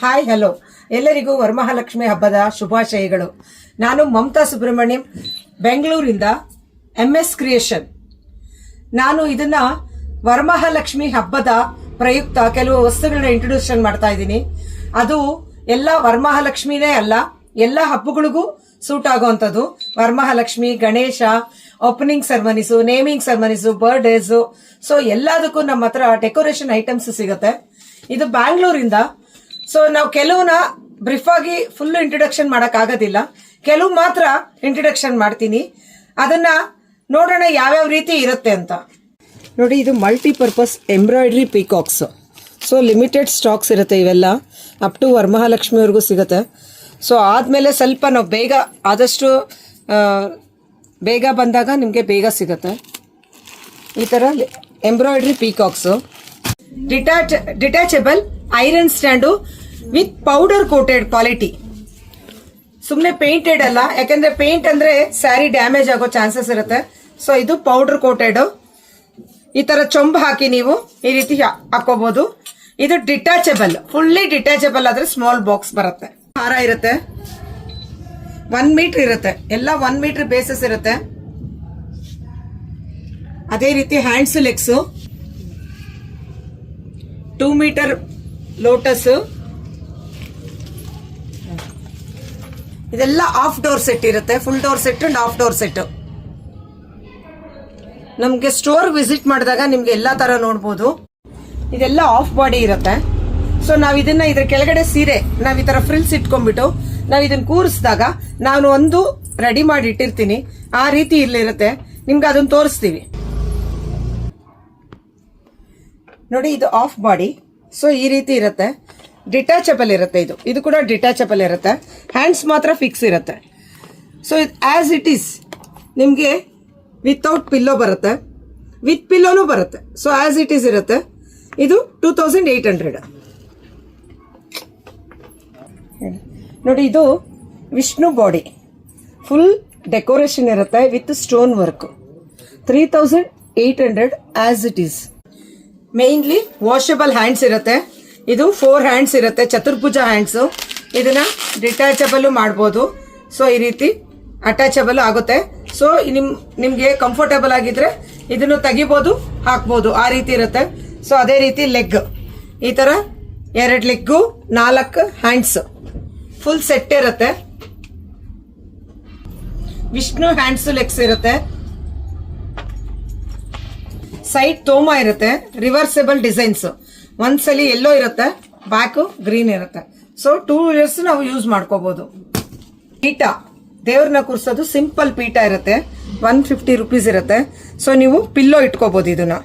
Hi hello ಎಲ್ಲರಿಗೂ ವರಮಹಾಲಕ್ಷ್ಮಿ ಹಬ್ಬದ ಶುಭಾಶಯಗಳು. ನಾನು ಮಮತಾ ಸುಬ್ರಹ್ಮಣ್ಯಂ, ಬೆಂಗಳೂರಿಂದ MS ಕ್ರಿಯೇಷನ್. ನಾನು ಇದನ್ನ ವರಮಹಾಲಕ್ಷ್ಮಿ ಹಬ್ಬದ ಪ್ರಯುಕ್ತ ಕೆಲವು ವಸ್ತುಗಳನ್ನ ಇಂಟ್ರೊಡ್ಯೂಷನ್ ಮಾಡ್ತಾ ಇದ್ದೀನಿ. ಅದು ಎಲ್ಲ ವರಮಹಾಲಕ್ಷ್ಮಿನೇ ಅಲ್ಲ, ಎಲ್ಲ ಹಬ್ಬಗಳಿಗೂ ಸೂಟ್ ಆಗುವಂಥದ್ದು. Varamahalakshmi, Ganesha, opening ceremonies, naming ceremonies, birthdays, so ಎಲ್ಲದಕ್ಕೂ ನಮ್ಮ ಹತ್ರ ಡೆಕೋರೇಷನ್ ಐಟಮ್ಸ್ ಸಿಗುತ್ತೆ. ಇದು ಬ್ಯಾಂಗ್ಳೂರಿಂದ. ಸೊ ನಾವು ಕೆಲವನ್ನ ಬ್ರೀಫ್ ಆಗಿ ಫುಲ್ ಇಂಟ್ರೊಡಕ್ಷನ್ ಮಾಡಕ್ ಆಗೋದಿಲ್ಲ, ಕೆಲವು ಮಾತ್ರ ಇಂಟ್ರೊಡಕ್ಷನ್ ಮಾಡ್ತೀನಿ. ಅದನ್ನ ನೋಡೋಣ ಯಾವ್ಯಾವ ರೀತಿ ಇರುತ್ತೆ ಅಂತ. ನೋಡಿ, ಇದು multipurpose embroidery Peacocks. So limited stocks ಇರುತ್ತೆ, ಇವೆಲ್ಲ ಅಪ್ ಟು ವರಮಹಾಲಕ್ಷ್ಮಿವರೆಗೂ ಸಿಗುತ್ತೆ. ಸೊ ಆದಮೇಲೆ ಸ್ವಲ್ಪ ನಾವು ಆದಷ್ಟು ಬೇಗ ಬಂದಾಗ ನಿಮಗೆ ಬೇಗ ಸಿಗುತ್ತೆ. ಈ ಥರ embroidery peacocks, detachable iron stand with powder coated quality. ಸುಮ್ಮನೆ ಪೇಂಟೆಡ್ ಅಲ್ಲ, ಯಾಕಂದ್ರೆ ಪೇಂಟ್ ಅಂದ್ರೆ ಸ್ಯಾರಿ ಡ್ಯಾಮೇಜ್ ಆಗೋ ಚಾನ್ಸಸ್ ಇರುತ್ತೆ. ಸೊ ಇದು ಪೌಡರ್ ಕೋಟೆಡ್. ಈ ತರ ಚೊಂಬು ಹಾಕಿ ನೀವು ಈ ರೀತಿ ಹಾಕೋಬಹುದು. ಇದು ಡಿಟ್ಯಾಚಬಲ್, ಫುಲ್ಲಿ ಡಿಟ್ಯಾಚಬಲ್ ಆದ್ರೆ ಸ್ಮಾಲ್ ಬಾಕ್ಸ್ ಬರುತ್ತೆ. ಹಾರ ಇರುತ್ತೆ, 1 ಮೀಟರ್ ಇರುತ್ತೆ, ಎಲ್ಲ 1 ಮೀಟರ್ ಬೇಸಸ್ ಇರುತ್ತೆ. ಅದೇ ರೀತಿ ಹ್ಯಾಂಡ್ಸ್ ಲೆಗ್ಸ್, 2 ಮೀಟರ್ ಲೋಟಸ್. ಇದೆಲ್ಲ ಆಫ್ ಡೋರ್ ಸೆಟ್ ಇರುತ್ತೆ, full door set and of door set. ನಮ್ಗೆ ಸ್ಟೋರ್ ವಿಸಿಟ್ ಮಾಡಿದಾಗ ನಿಮ್ಗೆ ಎಲ್ಲಾ ತರ ನೋಡ್ಬೋದು. ಇದೆಲ್ಲ ಆಫ್ ಬಾಡಿ ಇರುತ್ತೆ. ಸೊ ನಾವ್ ಇದನ್ನ ಇದ್ರ ಕೆಳಗಡೆ ಸೀರೆ ನಾವ್ ಈ ತರ ಫ್ರಿಲ್ಸ್ ಇಟ್ಕೊಂಡ್ಬಿಟ್ಟು ನಾವ್ ಇದನ್ನ ಕೂರಿಸಿದಾಗ ನಾನು ಒಂದು ರೆಡಿ ಮಾಡಿ ಇಟ್ಟಿರ್ತೀನಿ, ಆ ರೀತಿ ಇಲ್ಲಿರುತ್ತೆ. ನಿಮ್ಗೆ ಅದನ್ನ ತೋರಿಸ್ತೀವಿ ನೋಡಿ. ಇದು ಆಫ್ ಬಾಡಿ. ಸೊ ಈ ರೀತಿ ಇರುತ್ತೆ, ಡಿಟ್ಯಾಚಬಲ್ ಇರುತ್ತೆ. ಇದು ಕೂಡ ಡಿಟ್ಯಾಚಬಲ್ ಇರುತ್ತೆ, ಹ್ಯಾಂಡ್ಸ್ ಮಾತ್ರ ಫಿಕ್ಸ್ ಇರುತ್ತೆ. ಸೊ ಆಸ್ ಇಟ್ ಈಸ್ ನಿಮಗೆ ವಿತೌಟ್ ಪಿಲ್ಲೋ ಬರುತ್ತೆ, ವಿತ್ ಪಿಲ್ಲೋನು ಬರುತ್ತೆ. ಸೊ ಆಸ್ ಇಟ್ ಈಸ್ ಇರುತ್ತೆ. ಇದು 2800 ನೋಡಿ. ಇದು ವಿಷ್ಣು ಬಾಡಿ, ಫುಲ್ ಡೆಕೋರೇಷನ್ ಇರುತ್ತೆ with stone work, 3800 as it is. Mainly washable hands ಇರುತ್ತೆ. ಇದು 4 ಹ್ಯಾಂಡ್ಸ್ ಇರುತ್ತೆ, ಚತುರ್ಭುಜ ಹ್ಯಾಂಡ್ಸ್. ಇದನ್ನ ಡಿಟ್ಯಾಚಬಲ್ ಮಾಡಬಹುದು. ಸೊ ಈ ರೀತಿ ಅಟ್ಯಾಚಬಲ್ ಆಗುತ್ತೆ. ಸೊ ನಿಮ್ಗೆ ಕಂಫರ್ಟಬಲ್ ಆಗಿದ್ರೆ ಇದನ್ನು ತೆಗಿಬಹುದು, ಹಾಕ್ಬಹುದು, ಆ ರೀತಿ ಇರುತ್ತೆ. ಸೊ ಅದೇ ರೀತಿ ಲೆಗ್, ಈ ತರ 2 ಲೆಗ್ಗು 4 ಹ್ಯಾಂಡ್ಸ್ ಫುಲ್ ಸೆಟ್ ಇರುತ್ತೆ. ವಿಷ್ಣು ಹ್ಯಾಂಡ್ಸ್ ಲೆಗ್ಸ್ ಇರುತ್ತೆ. ಸೈಡ್ ತೋಮ ಇರುತ್ತೆ, ರಿವರ್ಸಬಲ್ ಡಿಸೈನ್ಸ್. ಒಂದ್ಸಲಿ ಎಲ್ಲೋ ಇರುತ್ತೆ, ಬ್ಯಾಕ್ ಗ್ರೀನ್ ಇರುತ್ತೆ. ಸೊ 2 ಇಯರ್ಸ್ ನಾವು ಯೂಸ್ ಮಾಡ್ಕೋಬಹುದು. ಪೀಠ, ದೇವ್ರನ್ನ ಕೂರ್ಸೋದು ಸಿಂಪಲ್ ಪೀಠ ಇರುತ್ತೆ, 150 ರುಪೀಸ್ ಇರುತ್ತೆ. ಸೊ ನೀವು ಪಿಲ್ಲೋ ಇಟ್ಕೋಬಹುದು ಇದನ್ನ.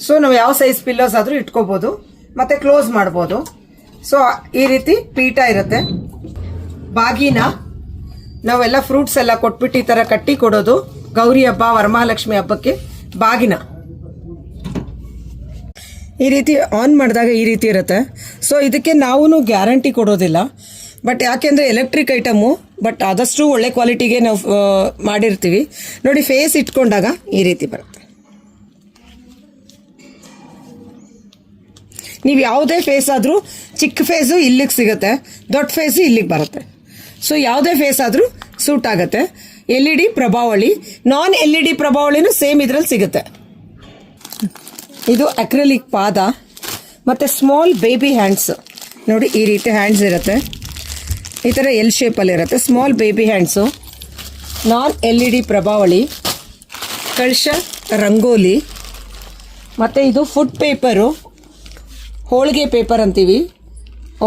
ಸೊ ನಾವು ಯಾವ ಸೈಜ್ ಪಿಲ್ಲೋಸ್ ಆದ್ರೂ ಇಟ್ಕೋಬಹುದು, ಮತ್ತೆ ಕ್ಲೋಸ್ ಮಾಡಬಹುದು. ಸೊ ಈ ರೀತಿ ಪೀಠ ಇರುತ್ತೆ. ಬಾಗಿನ ನಾವೆಲ್ಲ ಫ್ರೂಟ್ಸ್ ಎಲ್ಲ ಕೊಟ್ಬಿಟ್ಟು ಈ ತರ ಕಟ್ಟಿ ಕೊಡೋದು ಗೌರಿ ಹಬ್ಬ, ವರಮಹಾಲಕ್ಷ್ಮಿ ಹಬ್ಬಕ್ಕೆ ಬಾಗಿನ. ಈ ರೀತಿ ಆನ್ ಮಾಡಿದಾಗ ಈ ರೀತಿ ಇರುತ್ತೆ. ಸೊ ಇದಕ್ಕೆ ನಾವು ಗ್ಯಾರಂಟಿ ಕೊಡೋದಿಲ್ಲ, ಬಟ್ ಯಾಕೆಂದ್ರೆ ಎಲೆಕ್ಟ್ರಿಕ್ ಐಟಮು, ಬಟ್ ಆದಷ್ಟು ಒಳ್ಳೆ ಕ್ವಾಲಿಟಿಗೆ ನಾವು ಮಾಡಿರ್ತೀವಿ. ನೋಡಿ, ಫೇಸ್ ಇಟ್ಕೊಂಡಾಗ ಈ ರೀತಿ ಬರುತ್ತೆ. ನೀವು ಯಾವುದೇ ಫೇಸ್ ಆದ್ರೂ, ಚಿಕ್ಕ ಫೇಸು ಇಲ್ಲಿಗೆ ಸಿಗುತ್ತೆ, ದೊಡ್ಡ ಫೇಸು ಇಲ್ಲಿಗೆ ಬರುತ್ತೆ. ಸೊ ಯಾವುದೇ ಫೇಸ್ ಆದ್ರೂ ಸೂಟ್ ಆಗುತ್ತೆ. LED ಪ್ರಭಾವಳಿ, ನಾನ್ LED ಪ್ರಭಾವಳಿನೂ ಸೇಮ್ ಇದ್ರಲ್ಲಿ ಸಿಗುತ್ತೆ. ಇದು ಅಕ್ರಿಲಿಕ್ ಪಾದ, ಮತ್ತೆ ಸ್ಮಾಲ್ ಬೇಬಿ ಹ್ಯಾಂಡ್ಸ್. ನೋಡಿ, ಈ ರೀತಿ ಹ್ಯಾಂಡ್ಸ್ ಇರುತ್ತೆ, ಈ ಥರ L ಶೇಪಲ್ಲಿ ಇರುತ್ತೆ. ಸ್ಮಾಲ್ ಬೇಬಿ ಹ್ಯಾಂಡ್ಸು, ನಾನ್ LED ಪ್ರಭಾವಳಿ, ಕಳಶ ರಂಗೋಲಿ, ಮತ್ತು ಇದು ಫುಡ್ ಪೇಪರು, ಹೋಳಿಗೆ ಪೇಪರ್ ಅಂತೀವಿ,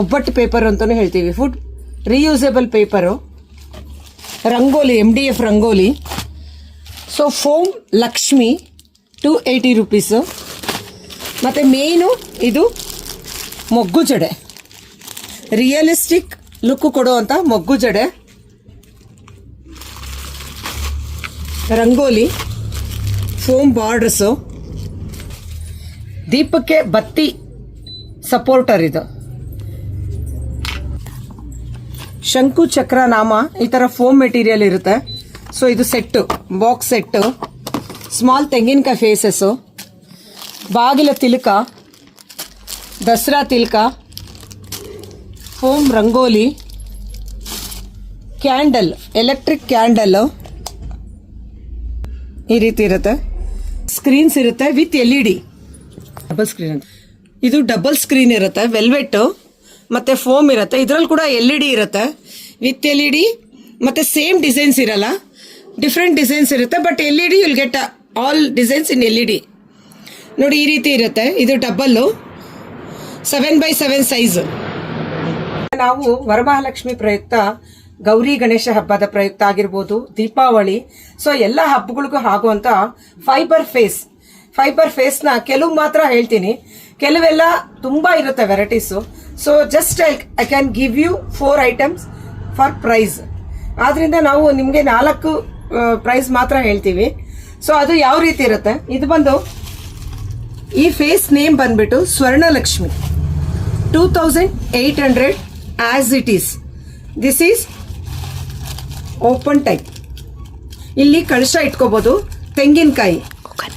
ಒಬ್ಬಟ್ಟು ಪೇಪರ್ ಅಂತಲೂ ಹೇಳ್ತೀವಿ. Food reusable paper, rangoli, MDF rangoli. So foam Lakshmi 280 rupees. ಮತ್ತು ಮೇಯ್ನು ಇದು ಮೊಗ್ಗು ಜಡೆ, ರಿಯಲಿಸ್ಟಿಕ್ ಲುಕ್ ಕೊಡುವಂಥ ಮೊಗ್ಗು ಜಡೆ, ರಂಗೋಲಿ, ಫೋಮ್ ಬಾರ್ಡರ್ಸು, ದೀಪಕ್ಕೆ ಬತ್ತಿ ಸಪೋರ್ಟರ್, ಇದು ಶಂಕು ಚಕ್ರ ನಾಮ, ಈ ಥರ ಫೋಮ್ ಮೆಟೀರಿಯಲ್ ಇರುತ್ತೆ. ಸೊ ಇದು ಸೆಟ್ಟು, ಬಾಕ್ಸ್ ಸೆಟ್ಟು, ಸ್ಮಾಲ್ ತೆಂಗಿನಕಾಯಿ ಫೇಸಸ್ಸು, ಬಾಗಿಲ ತಿಲಕ, ದಸರಾ ತಿಲಕ, foam rangoli, candle, electric candle ಈ ರೀತಿ ಇರುತ್ತೆ. ಸ್ಕ್ರೀನ್ಸ್ ಇರುತ್ತೆ ವಿತ್ LED, ಡಬಲ್ ಸ್ಕ್ರೀನ್ ಅಂತ. ಇದು ಡಬಲ್ ಸ್ಕ್ರೀನ್ ಇರುತ್ತೆ, ವೆಲ್ವೆಟ್ ಮತ್ತೆ ಫೋಮ್ ಇರುತ್ತೆ. ಇದರಲ್ಲಿ ಕೂಡ LED ಇರುತ್ತೆ ವಿತ್ LED, ಮತ್ತೆ ಸೇಮ್ ಡಿಸೈನ್ಸ್ ಇರಲ್ಲ, ಡಿಫ್ರೆಂಟ್ ಡಿಸೈನ್ಸ್ ಇರುತ್ತೆ. But LED will get all designs in LED. ನೋಡಿ ಈ ರೀತಿ ಇರುತ್ತೆ. ಇದು ಡಬಲ್ಲು 7x7 ಸೈಜ್. ನಾವು ವರಮಹಾಲಕ್ಷ್ಮಿ ಪ್ರಯುಕ್ತ, ಗೌರಿ ಗಣೇಶ ಹಬ್ಬದ ಪ್ರಯುಕ್ತ ಆಗಿರ್ಬೋದು, ದೀಪಾವಳಿ, ಸೊ ಎಲ್ಲ ಹಬ್ಬಗಳಿಗೂ ಆಗುವಂತ ಫೈಬರ್ ಫೇಸ್ನ ಕೆಲವು ಮಾತ್ರ ಹೇಳ್ತೀನಿ, ಕೆಲವೆಲ್ಲ ತುಂಬಾ ಇರುತ್ತೆ varieties. So just I can give you 4 items for price. ಆದ್ರಿಂದ ನಾವು ನಿಮಗೆ 4 ಪ್ರೈಸ್ ಮಾತ್ರ ಹೇಳ್ತೀವಿ. ಸೊ ಅದು ಯಾವ ರೀತಿ ಇರುತ್ತೆ, ಇದು ಬಂದು ಈ ಫೇಸ್ ನೇಮ್ ಬಂದ್ಬಿಟ್ಟು ಸ್ವರ್ಣಲಕ್ಷ್ಮಿ, 2800 as it is. This is open type. ಇಲ್ಲಿ ಕಳಶ ಇಟ್ಕೋಬಹುದು, ತೆಂಗಿನಕಾಯಿ.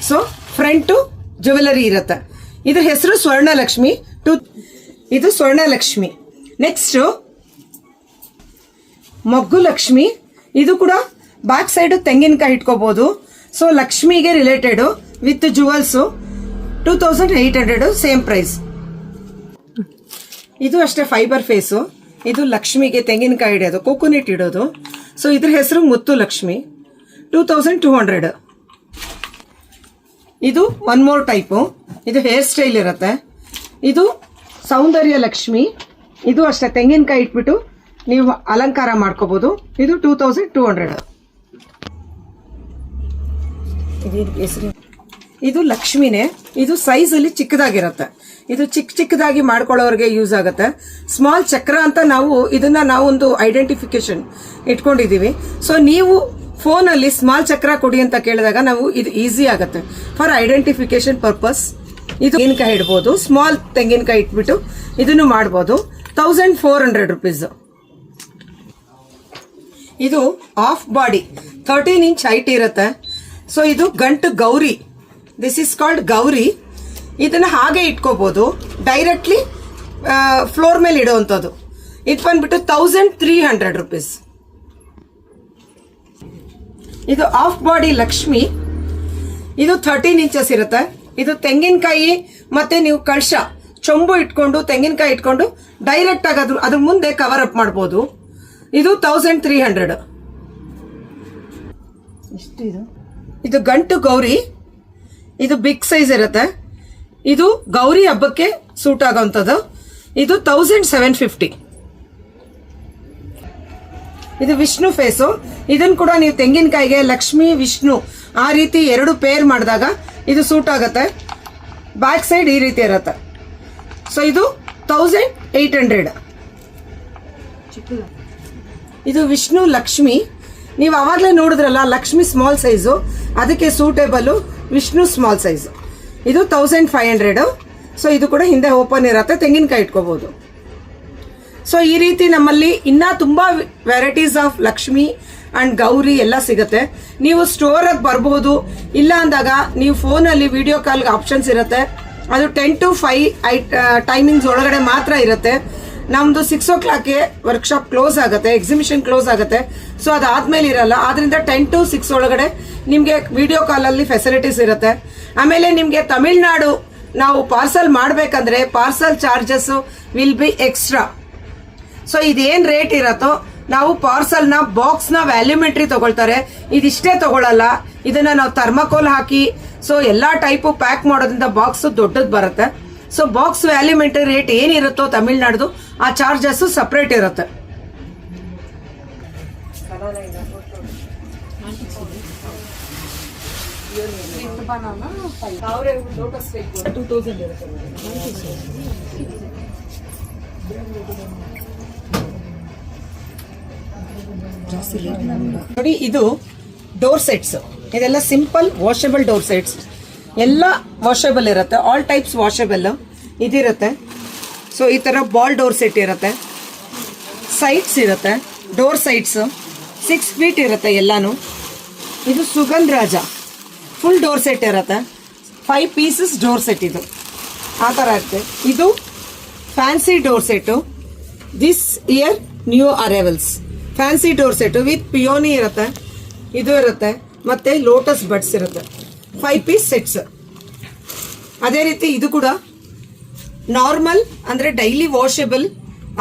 ಸೊ ಫ್ರಂಟು ಜ್ಯುವೆಲರಿ ಇರುತ್ತೆ. ಇದ್ರ ಹೆಸರು ಸ್ವರ್ಣಲಕ್ಷ್ಮಿ. ಇದು ಸ್ವರ್ಣಲಕ್ಷ್ಮಿ. ನೆಕ್ಸ್ಟ್ ಮೊಗ್ಗು ಲಕ್ಷ್ಮಿ. ಇದು ಕೂಡ ಬ್ಯಾಕ್ ಸೈಡ್ ತೆಂಗಿನಕಾಯಿ ಇಟ್ಕೋಬಹುದು. ಸೊ ಲಕ್ಷ್ಮಿಗೆ related with jewels, 2800 same price. ಇದು ಅಷ್ಟೇ ಫೈಬರ್ ಫೇಸು. ಇದು ಲಕ್ಷ್ಮಿಗೆ ತೆಂಗಿನಕಾಯಿ ಇಡೋದು, ಕೋಕೋನಟ್ ಇಡೋದು. ಸೊ ಇದ್ರ ಹೆಸರು ಮುತ್ತು ಲಕ್ಷ್ಮಿ, 2200. ಇದು ಒನ್ ಮೋರ್ ಟೈಪು. ಇದು ಹೇರ್ ಸ್ಟೈಲ್ ಇರುತ್ತೆ. ಇದು ಸೌಂದರ್ಯ ಲಕ್ಷ್ಮಿ. ಇದು ಅಷ್ಟೇ ತೆಂಗಿನಕಾಯಿ ಇಟ್ಬಿಟ್ಟು ನೀವು ಅಲಂಕಾರ ಮಾಡ್ಕೋಬಹುದು. ಇದು 2200. ಇದು ಲಕ್ಷ್ಮಿನೇ. ಇದು ಸೈಜ್ ಅಲ್ಲಿ ಚಿಕ್ಕದಾಗಿರುತ್ತೆ. ಇದು ಚಿಕ್ಕದಾಗಿ ಮಾಡ್ಕೊಳ್ಳೋರಿಗೆ ಯೂಸ್ ಆಗುತ್ತೆ. ಸ್ಮಾಲ್ ಚಕ್ರ ಅಂತ ನಾವು ಒಂದು ಐಡೆಂಟಿಫಿಕೇಶನ್ ಇಟ್ಕೊಂಡಿದೀವಿ. ಸೊ ನೀವು ಫೋನ್ ಅಲ್ಲಿ ಸ್ಮಾಲ್ ಚಕ್ರ ಕೊಡಿ ಅಂತ ಕೇಳಿದಾಗ ನಾವು ಇದು ಈಸಿ ಆಗುತ್ತೆ ಫಾರ್ ಐಡೆಂಟಿಫಿಕೇಶನ್ ಪರ್ಪಸ್. ಇದು ತೆಂಗಿನಕಾಯಿ ಇಡ್ಬೋದು, ಸ್ಮಾಲ್ ತೆಂಗಿನಕಾಯಿ ಇಟ್ಬಿಟ್ಟು ಇದನ್ನು ಮಾಡಬಹುದು. 1400 ರುಪೀಸ್. ಇದು ಆಫ್ ಬಾಡಿ 13 ಇಂಚ್ ಹೈಟ್ ಇರುತ್ತೆ. ಸೊ ಇದು ಗಂಟು Gauri, this is called Gauri. ಇದನ್ನ ಹಾಗೆ ಇಟ್ಕೋಬಹುದು, ಡೈರೆಕ್ಟ್ಲಿ ಫ್ಲೋರ್ ಮೇಲೆ ಇಡುವಂಥದ್ದು. ಇದು ಬಂದ್ಬಿಟ್ಟು 1300 ರುಪೀಸ್. ಇದು ಆಫ್ ಬಾಡಿ ಲಕ್ಷ್ಮಿ. ಇದು 13 ಇಂಚಸ್ ಇರುತ್ತೆ. ಇದು ತೆಂಗಿನಕಾಯಿ ಮತ್ತೆ ನೀವು ಕಳಶ ಚೊಂಬು ಇಟ್ಕೊಂಡು ತೆಂಗಿನಕಾಯಿ ಇಟ್ಕೊಂಡು ಡೈರೆಕ್ಟ್ ಆಗಿ ಅದ್ರ ಮುಂದೆ ಕವರ್ ಅಪ್ ಮಾಡಬಹುದು. ಇದು 1300. ಇದು ಗಂಟು ಗೌರಿ. ಇದು ಬಿಗ್ ಸೈಜ್ ಇರುತ್ತೆ. ಇದು ಗೌರಿ ಹಬ್ಬಕ್ಕೆ ಸೂಟ್ ಆಗೋಂಥದ್ದು. ಇದು 1750. ಇದು ವಿಷ್ಣು ಫೇಸು. ಇದನ್ನು ಕೂಡ ನೀವು ತೆಂಗಿನಕಾಯಿಗೆ ಲಕ್ಷ್ಮಿ ವಿಷ್ಣು ಆ ರೀತಿ 2 ಪೇರ್ ಮಾಡಿದಾಗ ಇದು ಸೂಟ್ ಆಗುತ್ತೆ. ಬ್ಯಾಕ್ ಸೈಡ್ ಈ ರೀತಿ ಇರುತ್ತೆ. ಸೊ ಇದು 1800. ಇದು ವಿಷ್ಣು ಲಕ್ಷ್ಮಿ. ನೀವು ಅವಾಗಲೇ ನೋಡಿದ್ರಲ್ಲ, ಲಕ್ಷ್ಮಿ ಸ್ಮಾಲ್ ಸೈಜು, ಅದಕ್ಕೆ ಸೂಟೇಬಲ್ ವಿಷ್ಣು ಸ್ಮಾಲ್ ಸೈಜ್. ಇದು 1500. ಸೊ ಇದು ಕೂಡ ಹಿಂದೆ ಓಪನ್ ಇರುತ್ತೆ, ತೆಂಗಿನಕಾಯಿ ಇಟ್ಕೋಬಹುದು. ಸೊ ಈ ರೀತಿ ನಮ್ಮಲ್ಲಿ ಇನ್ನ ತುಂಬಾ varieties of Lakshmi and Gauri ಎಲ್ಲ ಸಿಗುತ್ತೆ. ನೀವು ಸ್ಟೋರ್ ಆಗಿ ಬರಬಹುದು. ಇಲ್ಲ ಅಂದಾಗ ನೀವು ಫೋನ್ ಅಲ್ಲಿ ವಿಡಿಯೋ ಕಾಲ್ ಆಪ್ಷನ್ಸ್ ಇರುತ್ತೆ. ಅದು 10 to 5 ಟೈಮಿಂಗ್ಸ್ ಒಳಗಡೆ ಮಾತ್ರ ಇರುತ್ತೆ. ನಮ್ದು 6 o'clock ವರ್ಕ್ಶಾಪ್ ಕ್ಲೋಸ್ ಆಗುತ್ತೆ, ಎಕ್ಸಿಬಿಷನ್ ಕ್ಲೋಸ್ ಆಗುತ್ತೆ. ಸೊ ಅದಾದ್ಮೇಲೆ ಇರಲ್ಲ. ಆದ್ರಿಂದ 10 to 6 ಒಳಗಡೆ ನಿಮ್ಗೆ ವಿಡಿಯೋ ಕಾಲ್ ಅಲ್ಲಿ ಫೆಸಿಲಿಟೀಸ್ ಇರುತ್ತೆ. ಆಮೇಲೆ ನಿಮ್ಗೆ ತಮಿಳ್ನಾಡು ನಾವು ಪಾರ್ಸಲ್ ಮಾಡ್ಬೇಕಂದ್ರೆ parcel charges will be extra. So ಇದೇನ್ ರೇಟ್ ಇರತ್ತೋ, ನಾವು ಪಾರ್ಸಲ್ನ ಬಾಕ್ಸ್ನ ವ್ಯಾಲ್ಯೂಮೆಟ್ರಿ ತಗೊಳ್ತಾರೆ, ಇದಿಷ್ಟೇ ತಗೊಳ್ಳಲ್ಲ. ಇದನ್ನ ನಾವು ಥರ್ಮಾಕೋಲ್ ಹಾಕಿ ಸೊ ಎಲ್ಲಾ ಟೈಪು ಪ್ಯಾಕ್ ಮಾಡೋದ್ರಿಂದ ಬಾಕ್ಸ್ ದೊಡ್ಡದು ಬರುತ್ತೆ. ಸೊ ಬಾಕ್ಸ್ ವ್ಯಾಲ್ಯೂಮೆಟ್ರಿ ರೇಟ್ ಏನಿರುತ್ತೋ ತಮಿಳ್ನಾಡ್ದು ಆ ಚಾರ್ಜಸ್ ಸಪರೇಟ್ ಇರುತ್ತೆ. ನೋಡಿ, ಇದು ಡೋರ್ ಸೆಟ್ಸ್. ಇದೆಲ್ಲ ಸಿಂಪಲ್ ವಾಷಬಲ್ ಡೋರ್ ಸೆಟ್ಸ್. ಎಲ್ಲ ವಾಷಬಲ್ ಇರುತ್ತೆ, ಆಲ್ ಟೈಪ್ಸ್ ವಾಷಬಲ್ ಇದಿರುತ್ತೆ. ಸೊ ಈ ತರ ಬಾಲ್ ಡೋರ್ ಸೆಟ್ ಇರುತ್ತೆ, ಸೈಡ್ಸ್ ಇರುತ್ತೆ, ಡೋರ್ ಸೈಡ್ಸ್ 6 feet ಇರುತ್ತೆ ಎಲ್ಲಾನು. ಇದು ಸುಗಂಧ ರಾಜ ಫುಲ್ ಡೋರ್ ಸೆಟ್ ಇರುತ್ತೆ, 5 pieces ಡೋರ್ ಸೆಟ್. ಇದು ಆ ತರ ಇರುತ್ತೆ. ಇದು fancy door set, this year new arrivals fancy door set with peony ಇರುತ್ತೆ, ಇದು ಇರುತ್ತೆ, ಮತ್ತೆ ಲೋಟಸ್ ಬಡ್ಸ್ ಇರುತ್ತೆ. 5 ಪೀಸ್ ಸೆಟ್ಸ್. ಅದೇ ರೀತಿ ಇದು ಕೂಡ ನಾರ್ಮಲ್ ಅಂದರೆ ಡೈಲಿ ವಾಷೆಬಲ್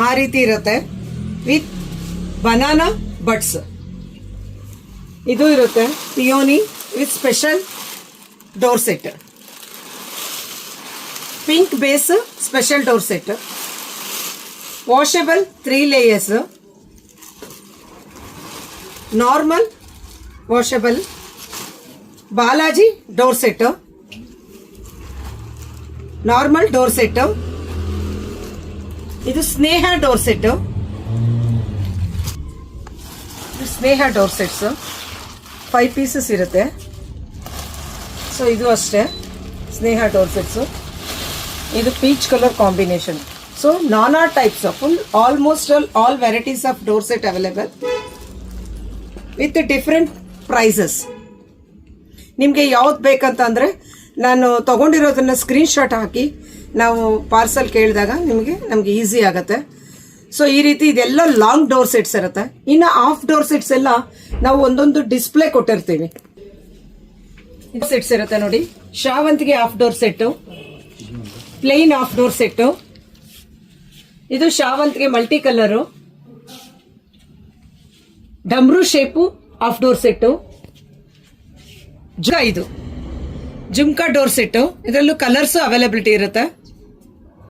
ಆ ರೀತಿ ಇರುತ್ತೆ ವಿತ್ ಬನಾನಾ ಬಡ್ಸ್. ಇದು ಇರುತ್ತೆ peony with special door set. Pink base special door set. Washable 3 layers. Normal washable. Balaji door set. Normal door set. ಇದು Sneha door set. Sneha door sets 5 pieces ಇರುತ್ತೆ. ಸೊ ಇದು ಅಷ್ಟೇ ಸ್ನೇಹ ಡೋರ್ ಸೆಟ್ಸು. ಇದು ಪೀಚ್ ಕಲರ್ ಕಾಂಬಿನೇಷನ್. ಸೊ ನಾನಾ types of almost all varieties of door set available with different prices. ನಿಮಗೆ ಯಾವ್ದು ಬೇಕಂತ ಅಂದರೆ ನಾನು ತಗೊಂಡಿರೋದನ್ನ ಸ್ಕ್ರೀನ್ಶಾಟ್ ಹಾಕಿ ನಾವು ಪಾರ್ಸಲ್ ಕೇಳಿದಾಗ ನಮಗೆ ಈಸಿ ಆಗುತ್ತೆ. ಸೊ ಈ ರೀತಿ ಇದೆಲ್ಲ ಲಾಂಗ್ ಡೋರ್ ಸೆಟ್ಸ್ ಇರುತ್ತೆ. ಇನ್ನು ಆಫ್ ಡೋರ್ ಸೆಟ್ಸ್ ಎಲ್ಲ ನಾವು ಒಂದೊಂದು ಡಿಸ್ಪ್ಲೇ ಕೊಟ್ಟಿರ್ತೀವಿ. ಸೆಟ್ಸ್ ಇರುತ್ತೆ ನೋಡಿ. ಶಾವಂತಿಗೆ of door set, plain of door set. ಇದು ಶಾವಂತಿಗೆ ಮಲ್ಟಿ ಕಲರು, ಡಮ್ರು ಶೇಪು ಆಫ್ ಡೋರ್ ಸೆಟ್ಟು. ಇದು ಜುಮ್ಕಾ ಡೋರ್ ಸೆಟ್ಟು. ಇದರಲ್ಲೂ ಕಲರ್ಸ್ ಅವೈಲಬಿಲಿಟಿ ಇರುತ್ತೆ.